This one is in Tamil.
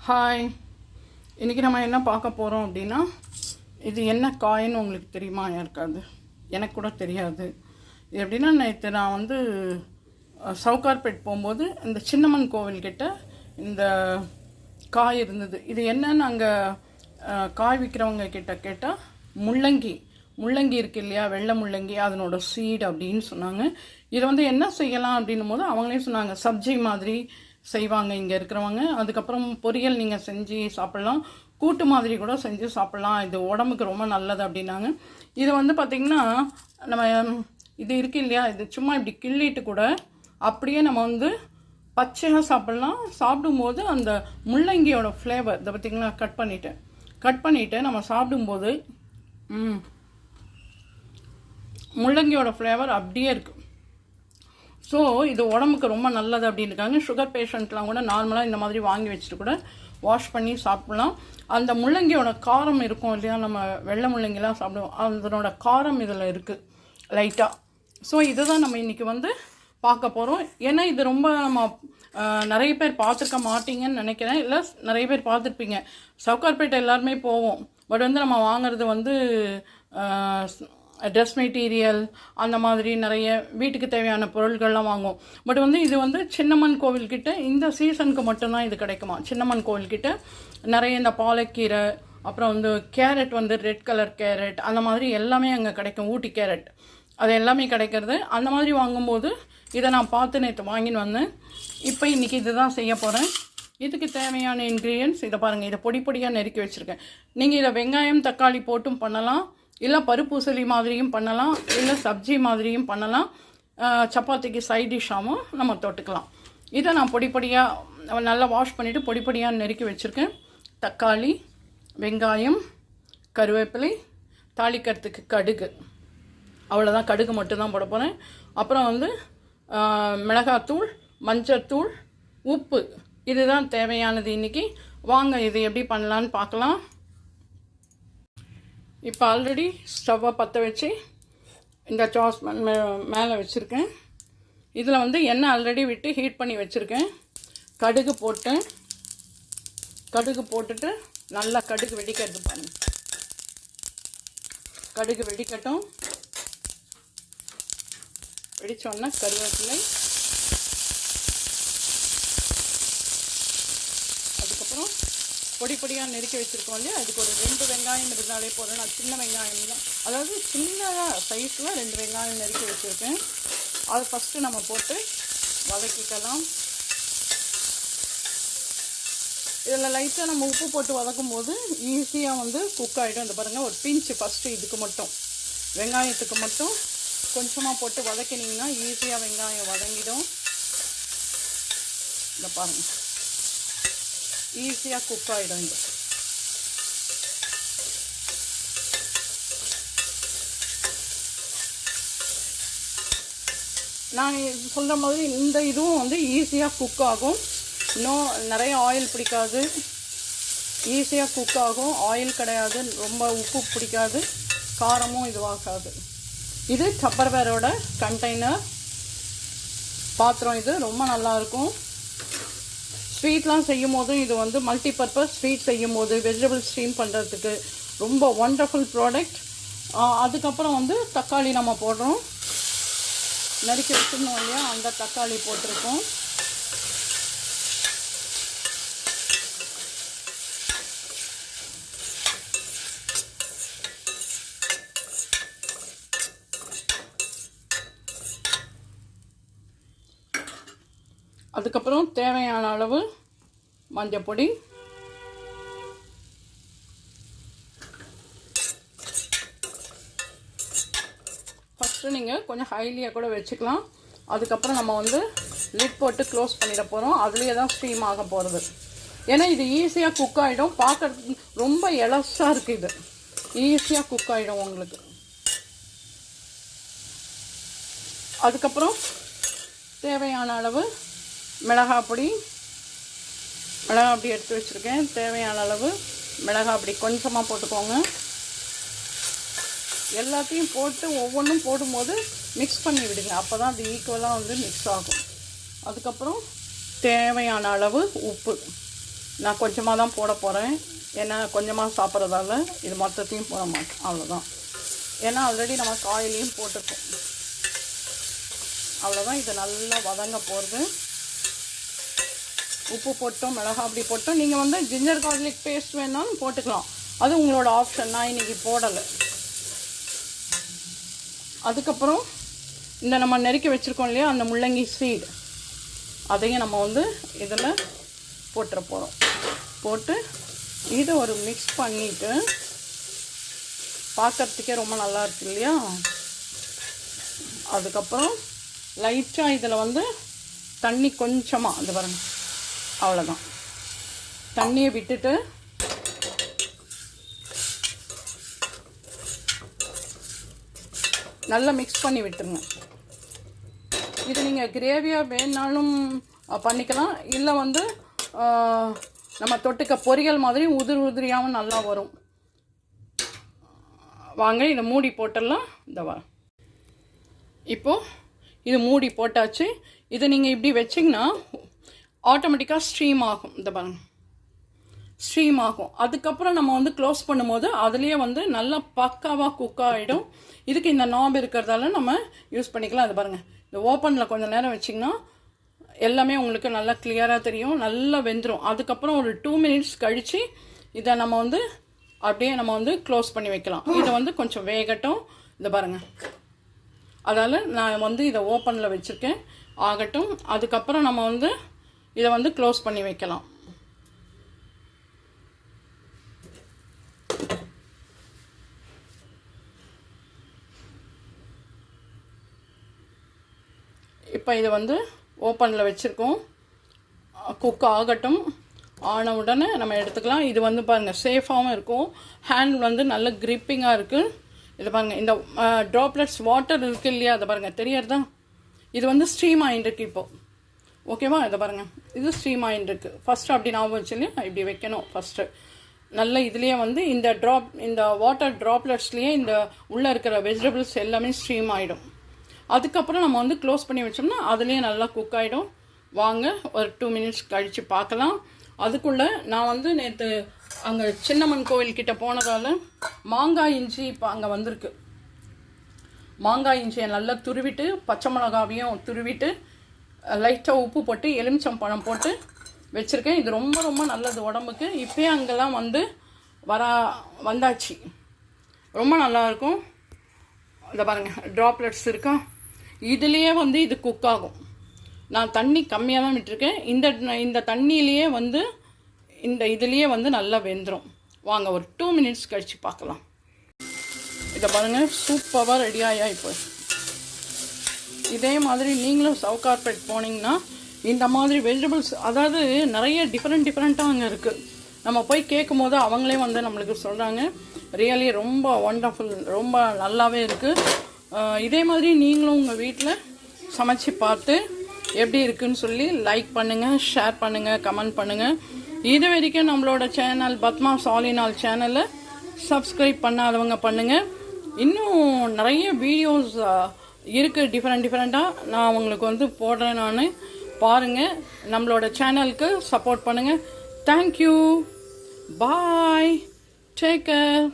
ஹாய், இன்றைக்கி நம்ம என்ன பார்க்க போகிறோம் அப்படின்னா, இது என்ன காயின்னு உங்களுக்கு தெரியுமா? யாருக்காது? எனக்கு கூட தெரியாது. இது எப்படின்னா, நேற்று நான் வந்து சவுகார்பேட் போகும்போது இந்த சின்னம்மன் கோவில்கிட்ட இந்த காய் இருந்தது. இது என்னன்னு அங்கே காய் விற்கிறவங்க கிட்ட கேட்டால் முள்ளங்கி இருக்குது இல்லையா, வெள்ளை முள்ளங்கி, அதனோட சீடு அப்படின்னு சொன்னாங்க. இதை வந்து என்ன செய்யலாம் அப்படின்னும் போது அவங்களே சொன்னாங்க, சப்ஜி மாதிரி செய்வாங்க இங்கே இருக்கிறவங்க. அதுக்கப்புறம் பொரியல் நீங்கள் செஞ்சு சாப்பிட்லாம், கூட்டு மாதிரி கூட செஞ்சு சாப்பிட்லாம், இது உடம்புக்கு ரொம்ப நல்லது அப்படின்னாங்க. இது வந்து பார்த்திங்கன்னா நம்ம இது இருக்குது இல்லையா, இது சும்மா இப்படி கிள்ளிட்டு கூட அப்படியே நம்ம வந்து பச்சையாக சாப்பிட்லாம். சாப்பிடும்போது அந்த முள்ளங்கியோட ஃப்ளேவர் இதை பார்த்திங்கன்னா கட் பண்ணிவிட்டு நம்ம சாப்பிடும்போது முள்ளங்கியோட ஃப்ளேவர் அப்படியே இருக்குது. ஸோ இது உடம்புக்கு ரொம்ப நல்லது அப்படின்னு இருக்காங்க. சுகர் பேஷண்ட்லாம் கூட நார்மலாக இந்த மாதிரி வாங்கி வச்சுட்டு கூட வாஷ் பண்ணி சாப்பிட்லாம். அந்த முள்ளங்கியோட காரம் இருக்கும் இல்லையா, நம்ம வெள்ளை முள்ளங்கிலாம் சாப்பிடுவோம், அதனோட காரம் இதில் இருக்குது லைட்டாக. ஸோ இதை தான் நம்ம இன்றைக்கி வந்து பார்க்க போகிறோம். ஏன்னா இது ரொம்ப நம்ம நிறைய பேர் பார்த்துருக்க மாட்டீங்கன்னு நினைக்கிறேன். இல்லை, நிறைய பேர் பார்த்துருப்பீங்க. சவுகார்பேட்டை எல்லாருமே போவோம். பட் வந்து நம்ம வாங்குறது வந்து ட்ரெஸ் மெட்டீரியல் அந்த மாதிரி நிறைய வீட்டுக்கு தேவையான பொருள்கள்லாம் வாங்குவோம். பட் வந்து இது வந்து சின்னம்மன் கோவில்கிட்ட இந்த சீசனுக்கு மட்டும்தான் இது கிடைக்குமா. சின்னம்மன் கோவில்கிட்ட நிறைய இந்த பாலக்கீரை, அப்புறம் வந்து கேரட், வந்து ரெட் கலர் கேரட், அந்த மாதிரி எல்லாமே அங்கே கிடைக்கும். ஊட்டி கேரட் அது எல்லாமே கிடைக்கிறது. அந்த மாதிரி வாங்கும்போது இதை நான் பார்த்து நேற்று வாங்கின்னு வந்தேன். இப்போ இன்றைக்கி இது தான் செய்ய போகிறேன். இதுக்கு தேவையான இன்க்ரீடியன்ட்ஸ் இதை பாருங்கள். இதை பொடி பொடியாக நறுக்கி வச்சுருக்கேன். நீங்கள் இதை வெங்காயம் தக்காளி போட்டும் பண்ணலாம், இல்லை பருப்பூசலி மாதிரியும் பண்ணலாம், இல்லை சப்ஜி மாதிரியும் பண்ணலாம். சப்பாத்திக்கு சைட் டிஷ்ஷாகவும் நம்ம தொட்டுக்கலாம். இதை நான் பொடி பொடியாக நல்லா வாஷ் பண்ணிவிட்டு பொடி பொடியாக நறுக்கி வச்சுருக்கேன். தக்காளி, வெங்காயம், கருவேப்பிலை, தாளிக்கிறதுக்கு கடுகு, அவ்வளோதான். கடுகு மட்டும்தான் போட போகிறேன். அப்புறம் வந்து மிளகாத்தூள், மஞ்சத்தூள், உப்பு, இதுதான் தேவையானது இன்றைக்கி. வாங்க இது எப்படி பண்ணலான்னு பார்க்கலாம். இப்போ ஆல்ரெடி ஸ்டவ்வை பற்ற வச்சு இந்த சாஸ்பேன் மேலே வச்சுருக்கேன். இதில் வந்து எண்ணெய் ஆல்ரெடி விட்டு ஹீட் பண்ணி வச்சுருக்கேன். கடுகு போட்டுட்டு நல்லா கடுகு வெடிக்கிறது பாருங்க. கடுகு வெடிக்கட்டும். வெடித்தோன்னா கருவேப்பிலை, அதுக்கப்புறம் பொடி பொடியாக நெருக்கி வச்சுருக்கோம் இல்லையா, அதுக்கு ஒரு 2 வெங்காயம் இருந்தாலே போதும். நான் சின்ன வெங்காயம் தான், அதாவது சின்ன சைஸில் 2 வெங்காயம் நெருக்கி வச்சுருக்கேன். அதை ஃபஸ்ட்டு நம்ம போட்டு வதக்கிக்கலாம். இதில் லைட்டாக நம்ம உப்பு போட்டு வதக்கும் போது ஈஸியாக வந்து குக் ஆகிடும். இந்த பாருங்கள், ஒரு பிஞ்சு ஃபஸ்ட்டு இதுக்கு மட்டும், வெங்காயத்துக்கு மட்டும் கொஞ்சமாக போட்டு வதக்கினீங்கன்னா ஈஸியாக வெங்காயம் வதங்கிடும். இந்த பாருங்கள், ஈஸியாக குக் ஆகிடும். இது நான் சொல்கிற மாதிரி இந்த இதுவும் வந்து ஈஸியாக குக் ஆகும். இன்னும் நிறைய ஆயில் பிடிக்காது, ஈஸியாக குக் ஆகும். ஆயில் கிடையாது, ரொம்ப உப்பு பிடிக்காது, காரமும் இதுவாகாது. இது டப்பர்வேரோட கண்டெய்னர் பாத்திரம். இது ரொம்ப நல்லாயிருக்கும். ஸ்வீட்லாம் செய்யும் போதும் இது வந்து மல்டிபர்பஸ். ஸ்வீட் செய்யும் போது வெஜிடபிள் ஸ்டீம் பண்ணுறதுக்கு ரொம்ப ஒண்டர்ஃபுல் ப்ராடக்ட். அதுக்கப்புறம் வந்து தக்காளி நம்ம போடுறோம். நறுக்கி வச்சுருந்தோம் இல்லையா, அந்த தக்காளி போட்டிருக்கோம். அதுக்கப்புறம் தேவையான அளவு மஞ்சள் பொடி, ஃபஸ்ட்டு நீங்கள் கொஞ்சம் ஹைலியாக கூட வச்சுக்கலாம். அதுக்கப்புறம் நம்ம வந்து லிட் போட்டு க்ளோஸ் பண்ணிட போகிறோம். அதுலேயே தான் ஸ்டீம் ஆக போகிறது. ஏன்னா இது ஈஸியாக குக் ஆகிடும். பார்க்க ரொம்ப எலஸாக இருக்குது, இது ஈஸியாக குக் ஆகிடும் உங்களுக்கு. அதுக்கப்புறம் தேவையான அளவு மிளகாய் பொடி எடுத்து வச்சுருக்கேன். தேவையான அளவு மிளகாய் பொடி கொஞ்சமாக போட்டுக்கோங்க. எல்லாத்தையும் போட்டு ஒவ்வொன்றும் போடும்போது மிக்ஸ் பண்ணி விடுங்க, அப்போ தான் அது ஈக்குவலாக வந்து மிக்ஸ் ஆகும். அதுக்கப்புறம் தேவையான அளவு உப்பு. நான் கொஞ்சமாக தான் போட போகிறேன். ஏன்னா கொஞ்சமாக சாப்பிட்றதால இது மொத்தத்தையும் போட மாட்டேன், அவ்வளோதான். ஏன்னா ஆல்ரெடி நம்ம காயிலையும் போட்டிருக்கோம். அவ்வளோதான். இது நல்லா வதங்க போகிறது. உப்பு போட்டோம், மிளகா அப்படி போட்டோம். நீங்கள் வந்து ஜிஞ்சர் கார்லிக் பேஸ்ட் வேணாலும் போட்டுக்கலாம், அது உங்களோட ஆப்ஷன். நான் இன்றைக்கி போடலை. அதுக்கப்புறம் இந்த நம்ம நெருக்கி வச்சுருக்கோம் இல்லையா அந்த முள்ளங்கி சீடு, அதையும் நம்ம வந்து இதில் போட்டுற போகிறோம். போட்டு இதை ஒரு மிக்ஸ் பண்ணிவிட்டு, பார்க்குறதுக்கே ரொம்ப நல்லா இருக்கு இல்லையா. அதுக்கப்புறம் லைட்டாக இதில் வந்து தண்ணி கொஞ்சமாக, அது பாருங்க, அவ்வளோதான். தண்ணியை விட்டுட்டு நல்லா மிக்ஸ் பண்ணி விட்டுருங்க. இது நீங்கள் கிரேவியாக வேணாலும் பண்ணிக்கலாம், இல்லை வந்து நம்ம தொட்டுக்க பொரியல் மாதிரி உதிரியாகவும் நல்லா வரும். வாங்க இதை மூடி போட்டுடலாம். இந்த இப்போது இது மூடி போட்டாச்சு. இதை நீங்கள் இப்படி வச்சிங்கன்னா ஆட்டோமேட்டிக்காக ஸ்ட்ரீம் ஆகும். இந்த பாருங்க, ஸ்ட்ரீம் ஆகும். அதுக்கப்புறம் நம்ம வந்து க்ளோஸ் பண்ணும்போது அதுலேயே வந்து நல்லா பக்காவாக குக் ஆகிடும். இதுக்கு இந்த நாப் இருக்கிறதால நம்ம யூஸ் பண்ணிக்கலாம். அது பாருங்கள், இந்த ஓப்பனில் கொஞ்சம் நேரம் வச்சிங்கன்னா எல்லாமே உங்களுக்கு நல்லா கிளியராக தெரியும், நல்லா வெந்துடும். அதுக்கப்புறம் ஒரு 2 மினிட்ஸ் கழித்து இதை நம்ம வந்து அப்படியே நம்ம வந்து க்ளோஸ் பண்ணி வைக்கலாம். இதை வந்து கொஞ்சம் வேகட்டும். இதை பாருங்கள், அதால் நான் வந்து இதை ஓப்பனில் வச்சுருக்கேன், ஆகட்டும். அதுக்கப்புறம் நம்ம வந்து இதை வந்து க்ளோஸ் பண்ணி வைக்கலாம். இப்போ இதை வந்து ஓப்பனில் வச்சுருக்கோம், குக் ஆகட்டும். ஆன உடனே நம்ம எடுத்துக்கலாம். இது வந்து பாருங்கள் சேஃபாகவும் இருக்கும், ஹேண்ட் வந்து நல்ல க்ரிப்பிங்காக இருக்குது. இது பாருங்கள், இந்த ட்ராப்லெட்ஸ் வாட்டர் இருக்குது இல்லையா, அதை பாருங்கள், தெரியறதா? இது வந்து ஸ்ட்ரீம் ஆகிட்டுருக்கு இப்போது. ஓகேவா? இதை பாருங்கள், இது ஸ்ட்ரீம் ஆகிட்டுருக்கு. ஃபஸ்ட்டு அப்படி ஞாபகம் வச்சு இல்லையா, இப்படி வைக்கணும் ஃபஸ்ட்டு. நல்ல இதுலேயே வந்து இந்த வாட்டர் ட்ராப்லெட்ஸ்லேயே இந்த உள்ளே இருக்கிற வெஜிடபிள்ஸ் எல்லாமே ஸ்ட்ரீம் ஆகிடும். அதுக்கப்புறம் நம்ம வந்து க்ளோஸ் பண்ணி வச்சோம்னா அதுலேயே நல்லா குக் ஆகிடும். வாங்க ஒரு 2 மினிட்ஸ் கழித்து பார்க்கலாம். அதுக்குள்ளே நான் வந்து நேற்று அங்கே சின்னம்மன் கோவில்கிட்ட போனதால் மாங்காய் இஞ்சி இப்போ அங்கே வந்திருக்கு. மாங்காய் இஞ்சியை நல்லா துருவிட்டு, பச்சை மிளகாவையும் துருவிட்டு, லைட்டாக உப்பு போட்டு எலுமிச்சம்பழம் போட்டு வச்சுருக்கேன். இது ரொம்ப ரொம்ப நல்லது உடம்புக்கு. இப்போயே அங்கெல்லாம் வந்து வந்தாச்சு, ரொம்ப நல்லாயிருக்கும். இதை பாருங்கள், ட்ராப்லெட்ஸ் இருக்கா, இதுலேயே வந்து இது குக் ஆகும். நான் தண்ணி கம்மியாக தான் விட்டுருக்கேன். இந்த தண்ணியிலேயே வந்து இதுலேயே வந்து நல்லா வெந்துடும். வாங்க ஒரு 2 மினிட்ஸ் கழித்து பார்க்கலாம். இதை பாருங்கள், சூப்பராக ரெடி ஆகியா. இப்போ இதே மாதிரி நீங்களும் சவுகார்பேட் போனீங்கன்னா இந்த மாதிரி வெஜிடபிள்ஸ், அதாவது நிறைய டிஃப்ரெண்ட்டாக அங்கே இருக்குது. நம்ம போய் கேட்கும் போது அவங்களே வந்து நம்மளுக்கு சொல்கிறாங்க. ரியலி ரொம்ப ஒண்டர்ஃபுல், ரொம்ப நல்லாவே இருக்குது. இதே மாதிரி நீங்களும் உங்கள் வீட்டில் சமைச்சு பார்த்து எப்படி இருக்குன்னு சொல்லி லைக் பண்ணுங்கள், ஷேர் பண்ணுங்கள், கமெண்ட் பண்ணுங்கள். இது வரைக்கும் நம்மளோட channel Padma's all in all சேனலை சப்ஸ்கிரைப் பண்ணாதவங்க பண்ணுங்கள். இன்னும் நிறைய வீடியோஸ் இருக்குது டிஃப்ரெண்ட்டாக நான் உங்களுக்கு வந்து போடுறேன். நான் பாருங்கள், நம்மளோட சேனலுக்கு சப்போர்ட் பண்ணுங்கள். தேங்க்யூ, பாய், டேக் கேர்.